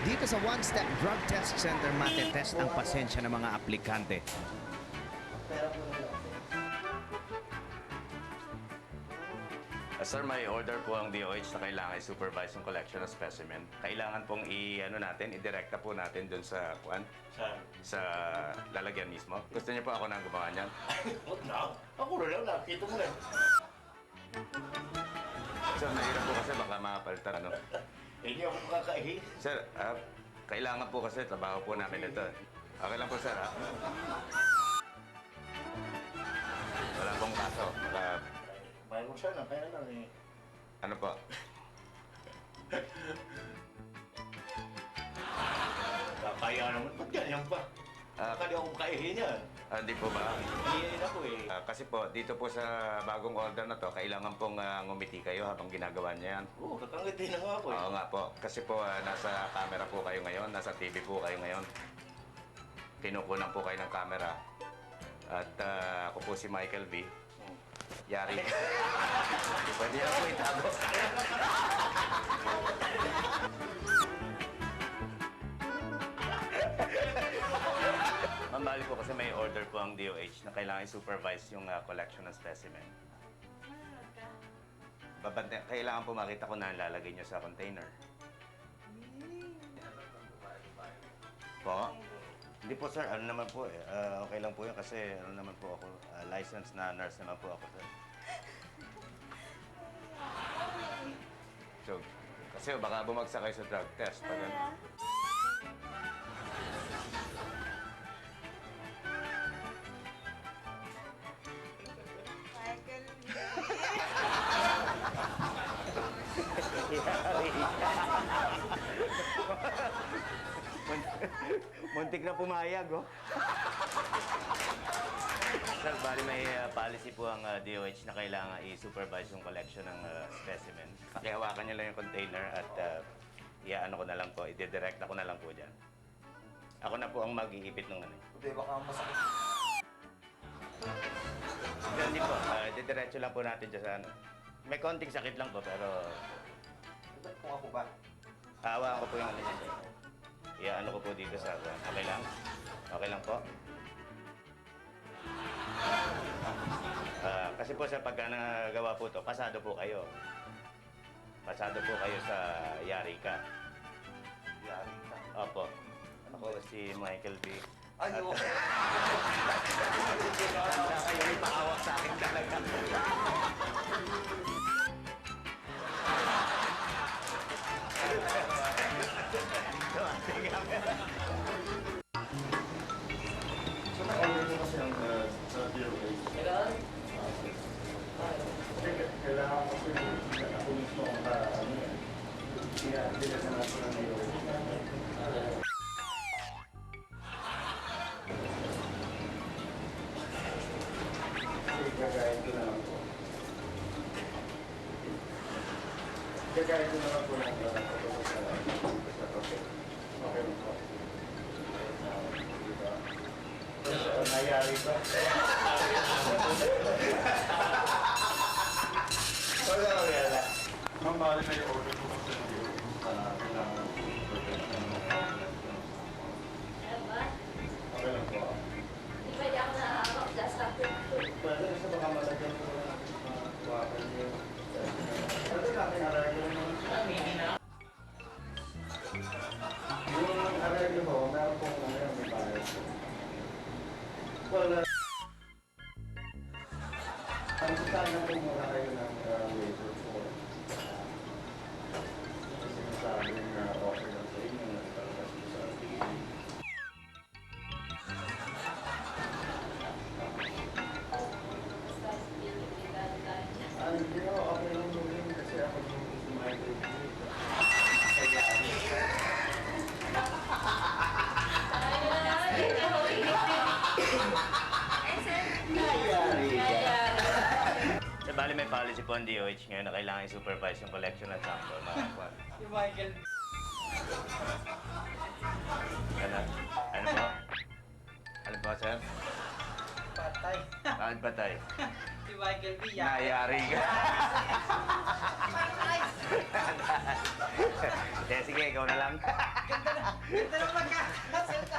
Dito sa One Step Drug Test Center, matetest ang pasensya ng mga aplikante. Sir, may order po ang DOH na kailangan i-supervise yung collection ng specimen. Kailangan pong i-direkta po natin dun sa, sa lalagyan mismo. Gusto niyo po ako nang gumawa niyan? Huwag na. Ako na lang, nakita mo na. Sir, nahirap po kasi baka makapalitan, ano? Hindi ako makakaihi. Sir, kailangan po kasi trabaho po namin ito. Okay lang po, sir, ha? Wala pong kaso. Mayroon sana, kaya lang eh. Ano po? Kaya naman, ba't ganyan pa? Kaya ako makaihi niyan. Hindi po ba? Ihihin ako eh. Kasi po, dito po sa bagong order na to, kailangan pong ngumiti kayo habang ginagawa niya yan. Oo, kakangiti na nga ako eh. Oo nga po. Kasi po, nasa camera po kayo ngayon, nasa TV po kayo ngayon. Kinukunan po kayo ng camera. At ako po si Michael V. Yari. Pwede na po itago. Mambali po kasi may order po ang DOH na kailangan i-supervise yung collection ng specimen. Kailangan po makita ko na lalagay nyo sa container. Po? Hindi po sir, ano naman po eh. Okay lang po yun kasi ano naman po ako, licensed na nurse naman po ako sir. So, kasi baka bumagsak kayo sa drug test. Pag, muntik na pumayag, oh. Sir, bali may policy po ang DOH na kailangan i-supervise yung collection ng specimen. Pakihawakan niyo lang yung container at iaano ko na lang po, i-direct ako na lang po dyan. Ako na po ang mag-iipit ng ano. Hindi, baka masakit. Hindi po, didiretso lang po natin dyan sa ano. May konting sakit lang po, pero... Kung ako ba? Hawakan ko po yung ano dyan. Iaano ko po dito sa... Okay lang? Okay lang po? Kasi po sa pagka nagawa po to, pasado po kayo. Pasado po kayo sa Yari Ka. Yari ka. Opo. Ako si Michael B. Ay, okay. Tanda kayo, may paawak sa akin talaga. Nakalimutan kasi ang sa DOH. Kailangan kasi ako mismo ang ano yan. Kaya dilisan natin ng DOH. Gagayin ko na lang po. Gagayin ko na lang po ng sa topic. Okay lang po. Diba? Nangyari ba? Wala. Ma'am, bali may order po kasi ng DOH. Kailangan okay lang po. Pwede ako nakakakap just after food. Pwede sa baka malagyan ko lang tuwakan niyo. Pwede natin araylo naman. Yung araylo ho, meron pong may bayad. Wala. Ang sana po muna kayo ng waiver for kasi nasabing offer lang sa inyo na talaga sa TV. Hindi ako, okay lang yun kasi ako yung migrate dito. Kaya Bali may policy po ang DOH ngayon na kailangan i-supervise yung collection at sample. Si Michael. Ano po? Ano po, sir? Patay. Bakit ba tayo? Si Michael B. Nayari ka. Sige, ikaw na lang. Ganda na magkakasalta.